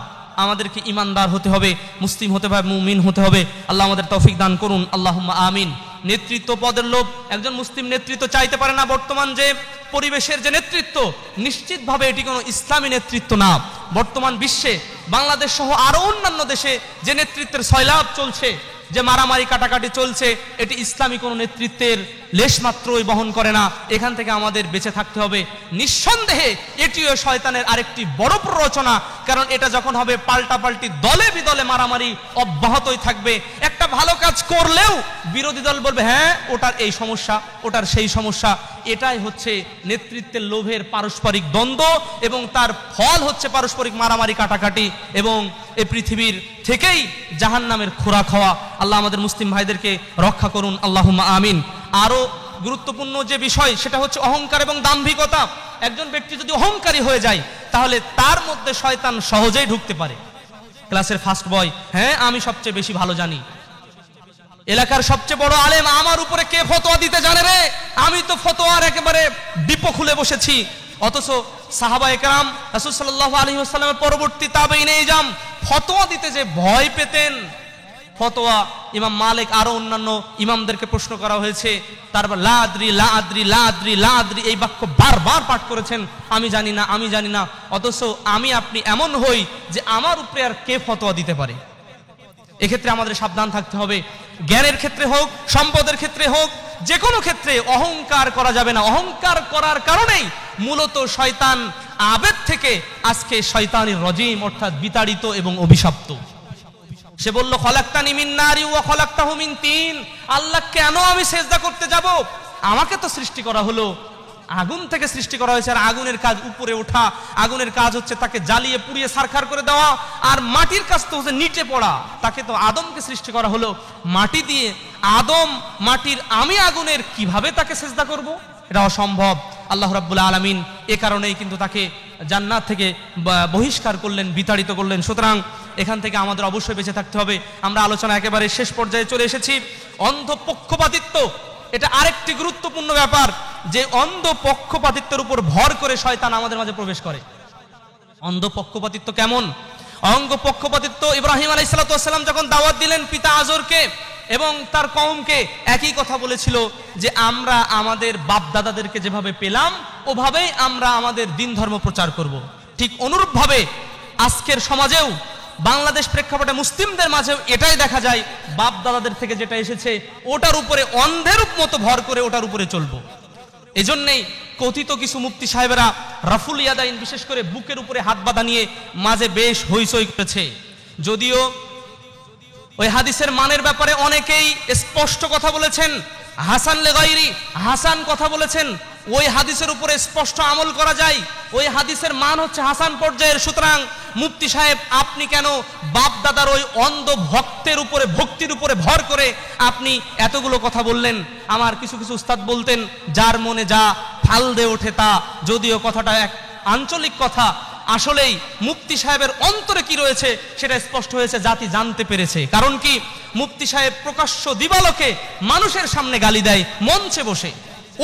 আমাদেরকে ঈমানদার হতে হবে, মুসলিম হতে হবে, মুমিন হতে হবে। আল্লাহ আমাদের তৌফিক দান করুন, আল্লাহুম্মা আমিন। নেতৃত্ব পদের লোভ, একজন মুসলিম নেতৃত্ব চাইতে পারে না। বর্তমান যে পরিবেশের যে নেতৃত্ব, নিশ্চিতভাবে এটি কোনো ইসলামী নেতৃত্ব না। বর্তমান বিশ্বে বাংলাদেশ সহ আরো অন্যান্য দেশে যে নেতৃত্বের সয়লাব চলছে, যে মারামারি কাটাকাটি চলছে, এটি ইসলামী কোনো নেতৃত্বের লেশমাত্রই বহন করে না। এখান থেকে আমাদের বেঁচে থাকতে হবে। নিঃসন্দেহে এটিও শয়তানের আরেকটি বড় প্ররোচনা, কারণ এটা যখন হবে পাল্টাপাল্টি, দলে বিদলে মারামারি অব্যাহতই থাকবে। একটা ভালো কাজ করলেও বিরোধী দল বলবে, হ্যাঁ ওটার এই সমস্যা, ওটার সেই সমস্যা। এটাই হচ্ছে নেতৃত্বের লোভের পারস্পরিক দ্বন্দ্ব, এবং তার ফল হচ্ছে পারস্পরিক মারামারি কাটাকাটি, এবং এই পৃথিবীর থেকেই জাহান্নামের খোরাক হওয়া। আল্লাহ আমাদের মুসলিম ভাইদেরকে রক্ষা করুন, আল্লাহুম্মা আমিন। আরো গুরুত্বপূর্ণ যে বিষয়, সেটা হচ্ছে অহংকার এবং দাম্ভিকতা। একজন ব্যক্তি যদি অহংকারী হয়ে যায়, তাহলে তার মধ্যে শয়তান সহজেই ঢুকতে পারে। ক্লাসের ফার্স্ট বয়, হ্যাঁ আমি সবচেয়ে বেশি ভালো জানি, এলাকার সবচেয়ে বড় আলেম, আমার উপরে কে ফতোয়া দিতে জানে রে, আমি তো ফতোয়ার একেবারে ডিপো খুলে বসেছি। অথচ সাহাবায়ে কেরাম, রাসূল সাল্লাল্লাহু আলাইহি ওয়াসাল্লামের পরবর্তী তাবেঈনে ইজাম ফতোয়া দিতে যে ভয় পেতেন, ফতোয়া ইমাম মালিক আরো অন্যান্য ইমামদেরকে প্রশ্ন করা হয়েছে, তারপর লা আদরি লা আদরি লা আদরি লা আদরি এই বাক্য বারবার পাঠ করেছেন, আমি জানি না আমি জানি না। অথচ আমি আপনি এমন হই যে আমার উপরে আর কে ফতোয়া দিতে পারে। এক্ষেত্রে আমাদের সাবধান থাকতে হবে। জ্ঞানের ক্ষেত্রে হোক, সম্পদের ক্ষেত্রে হোক, যে কোনো ক্ষেত্রে অহংকার করা যাবে না। অহংকার করার কারণেই মূলত শয়তান আবেদ থেকে আজকে শয়তানির রজিম অর্থাৎ বিতাড়িত এবং অভিশপ্ত। সে বলল খলাকতানি মিন নারি ওয়া খলাকতাহু মিন তিন, আল্লাহ কেন আমি সেজদা করতে যাব? আমাকে তো সৃষ্টি করা হলো আগুন থেকে সৃষ্টি করা হয়েছে, আর আগুনের কাজ উপরে ওঠা, আগুনের কাজ হচ্ছে তাকে জ্বালিয়ে পুড়িয়ে ছারখার করে দেওয়া, আর মাটির কাজ তো হচ্ছে নিচে পড়া। তাকে তো আদমকে সৃষ্টি করা হলো মাটি দিয়ে, আদম মাটির, আমি আগুনের, কিভাবে তাকে সেজদা করব? এটা অসম্ভব। আল্লাহ রাব্বুল আলামিন এ কারণেই কিন্তু তাকে জান্নাত থেকে বহিষ্কার করলেন, বিতাড়িত করলেন। সুতরাং এখান থেকে আমাদের অবশ্যই বেঁচে থাকতে হবে। আমরা আলোচনা একেবারে শেষ পর্যায়ে চলে এসেছি। অন্ধ পক্ষপাতিত্ব, এটা আরেকটি গুরুত্বপূর্ণ ব্যাপার, যে অন্ধ পক্ষপাতিত্বের উপর ভর করে শয়তান আমাদের মাঝে প্রবেশ করে। অন্ধ পক্ষপাতিত্ব কেমন? অঙ্গ পক্ষপাতিত্ব, ইব্রাহিম আলাইহিস সালাতু ওয়াস সালাম যখন দাওয়াত দিলেন পিতা আজরকে এবং তার কওমকে, একই কথা বলেছিল যে আমরা আমাদের বাপ দাদাদেরকে যেভাবে পেলাম ওভাবেই আমরা আমাদের দিন ধর্ম প্রচার করব। ঠিক অনুরূপভাবে আজকের সমাজেও বাংলাদেশ প্রেক্ষাপটে মুসলিমদের মাঝে এটাই দেখা যায়, বাপ দাদাদের থেকে যেটা এসেছে ওটার উপরে অন্ধের মতো ভর করে ওটার উপরে চলবো। এজন্যই কথিত কিছু মুফতি সাহেবেরা রাফুল ইয়াদাইন, বিশেষ করে বুকের উপরে হাত বাঁধা নিয়ে মাঝে বেশ হইচই করেছে। যদিও ওই হাদিসের মানের ব্যাপারে অনেকেই স্পষ্ট কথা বলেছেন, হাসান লেগাইরি হাসান কথা বলেছেন, ওই হাদিসের উপরে স্পষ্ট আমল করা যায়, ওই হাদিসের মান হচ্ছে হাসান পর্যায়ের। সুতরাং মুফতি সাহেব আপনি কেন বাপ দাদার ওই অন্ধ ভক্তের উপরে, ভক্তির উপরে ভর করে আপনি এতগুলো কথা বললেন? আমার কিছু কিছু উস্তাদ বলতেন, যার মনে যা ফাল দিয়ে ওঠে তা। যদিও কথাটা এক আঞ্চলিক কথা, আসলেই মুফতি সাহেবের অন্তরে কি রয়েছে সেটা স্পষ্ট হয়েছে, জাতি জানতে পেরেছে। কারণ কি, মুফতি সাহেব প্রকাশ্য দিবালোকে মানুষের সামনে গালি দেয় মঞ্চে বসে।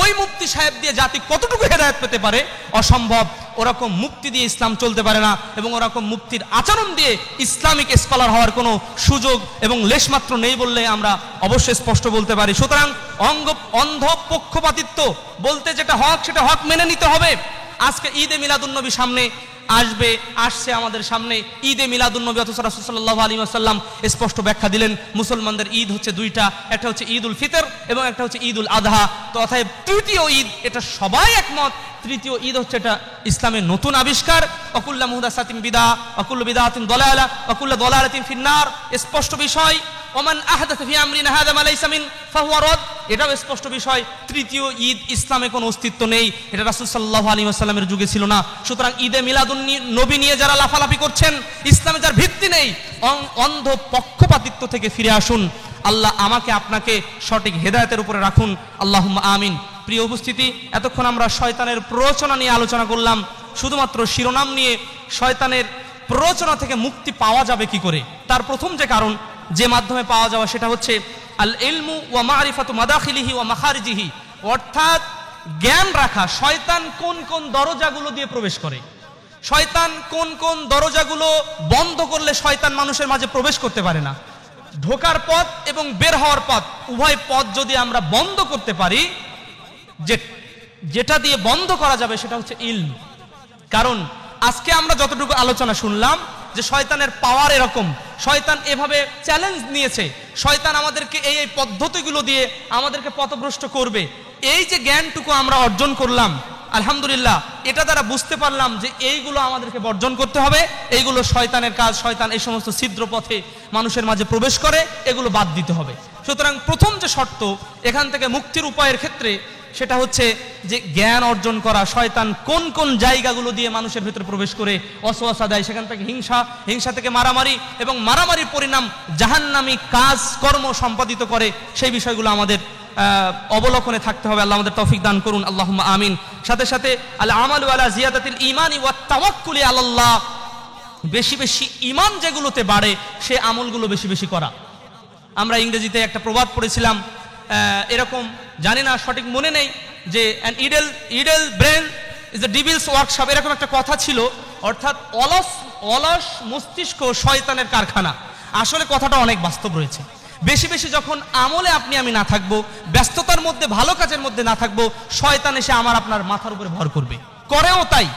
ওই মুফতি সাহেব দিয়ে জাতি কতটুকু হেদায়েত পেতে পারে? অসম্ভব। ওরকম মুফতি দিয়ে ইসলাম চলতে পারে না, এবং ওরকম মুফতির আচরণ দিয়ে ইসলামিক স্কলার হওয়ার কোনো সুযোগ এবং লেশমাত্র নেই বললে আমরা অবশ্যই স্পষ্ট বলতে পারি। সুতরাং অন্ধ পক্ষপাতিত্ব বলতে যেটা হক সেটা হক মেনে নিতে হবে। আজকে ঈদে মিলাদুন্নবী সামনে আসছে আমাদের সামনে, ঈদে মিলাদুন্নবী, অথচ রাসূল সাল্লাল্লাহু আলাইহি ওয়াসাল্লাম স্পষ্ট ব্যাখ্যা দিলেন মুসলমানদের ঈদ হচ্ছে দুইটা, একটা হচ্ছে ঈদুল ফিতর এবং একটা হচ্ছে ঈদুল আযহা। তো অতএব তৃতীয় ঈদ, এটা সবাই একমত, তৃতীয় ঈদ হচ্ছে এটা ইসলামের নতুন আবিষ্কার। ওয়াকুল্লু মুহদাসাতিন বিদআ ওয়াকুল্লু বিদআতিন দালালা ওয়াকুল্লু দালালাতিন ফিন্নার, স্পষ্ট বিষয়। ওমান আহদাথা ফি আমরিনা হাযা মা লাইসা মিন ফাহুয়া রাদ, এটাও স্পষ্ট বিষয়। তৃতীয় ঈদ ইসলামে কোনো অস্তিত্ব নেই, এটা রাসূল সাল্লাল্লাহু আলাইহি ওয়াসাল্লামের যুগে ছিল না। সুতরাং ঈদে মিলাদুন্নবী নিয়ে যারা লাফালাফি করছেন, ইসলামে যার ভিত্তি নেই, অন্ধ পক্ষপাতিত্ব থেকে ফিরে আসুন। আল্লাহ আমাকে আপনাকে সঠিক হেদায়েতের উপরে রাখুন, আল্লাহুম্মা আমিন। প্রিয় উপস্থিতি, এতক্ষণ আমরা শয়তানের প্ররোচনা নিয়ে আলোচনা করলাম, শুধুমাত্র শিরোনাম নিয়ে। শয়তানের প্ররোচনা থেকে মুক্তি পাওয়া যাবে কি করে? তার প্রথম যে কারণ, যে মাধ্যমে পাওয়া যাওয়া, সেটা হচ্ছে আল ইলমু ওয়া মারিফাতু মাদাখিলিহি ওয়া মাখারিজিহি, অর্থাৎ জ্ঞান রাখা শয়তান কোন কোন দরজাগুলো দিয়ে প্রবেশ করে, শয়তান কোন কোন দরজাগুলো বন্ধ করলে শয়তান মানুষের মাঝে প্রবেশ করতে পারে না। ঢোকার পথ এবং বের হওয়ার পথ, উভয় পথ যদি আমরা বন্ধ করতে পারি, যেটা দিয়ে বন্ধ করা যাবে সেটা হচ্ছে ইলম। কারণ আজকে আমরা যতটুকু আলোচনা শুনলাম যে শয়তানের পাওয়ার এরকম, শয়তান এভাবে চ্যালেঞ্জ নিয়েছে, শয়তান আমাদেরকে এই পদ্ধতিগুলো দিয়ে আমাদেরকে পথভ্রষ্ট করবে। এই যে জ্ঞানটুকু আমরা অর্জন করলাম, আলহামদুলিল্লাহ, এটা দ্বারা বুঝতে পারলাম যে এইগুলো আমাদেরকে বর্জন করতে হবে, এইগুলো শয়তানের কাজ, শয়তান এই সমস্ত ছিদ্র পথে মানুষের মাঝে প্রবেশ করে, এগুলো বাদ দিতে হবে। সুতরাং প্রথম যে শর্ত এখান থেকে মুক্তির উপায়ের ক্ষেত্রে, সেটা হচ্ছে যে জ্ঞান অর্জন করা। শয়তান কোন কোন জায়গাগুলো দিয়ে মানুষের ভিতরে প্রবেশ করে ওয়াসওয়াসা দেয়, সেখান থেকে হিংসা থেকে মারামারি, এবং মারামারির পরিণাম জাহান্নামী কাজ কর্ম সম্পাদিত করে, সেই বিষয়গুলো আমাদের অবলোকনে থাকতে হবে। আল্লাহ আমাদের তৌফিক দান করুন, আল্লাহুম্মা আমিন। সাথে সাথে আল আমালু আলা জিয়াদাতিল ঈমানি ওয়াত তাওয়াক্কুলি আলাল্লাহ, বেশি বেশি ঈমান যেগুলোতে বাড়ে সে আমলগুলো বেশি বেশি করা। আমরা ইংরেজিতে একটা প্রবাদ পড়েছিলাম, এরকম, জানি না সঠিক মনে নেই, যে an idle brain is the devil's workshop, এরকম একটা কথা ছিল। অর্থাৎ অলস মস্তিষ্ক শয়তানের কারখানা। আসলে কথাটা অনেক বাস্তব রয়েছে। বেশি বেশি যখন আমলে আপনি আমি না থাকবো, ব্যস্ততার মধ্যে ভালো কাজের মধ্যে না থাকবো, শয়তান এসে আমার আপনার মাথার উপরে ভর করবে, করেও তাই।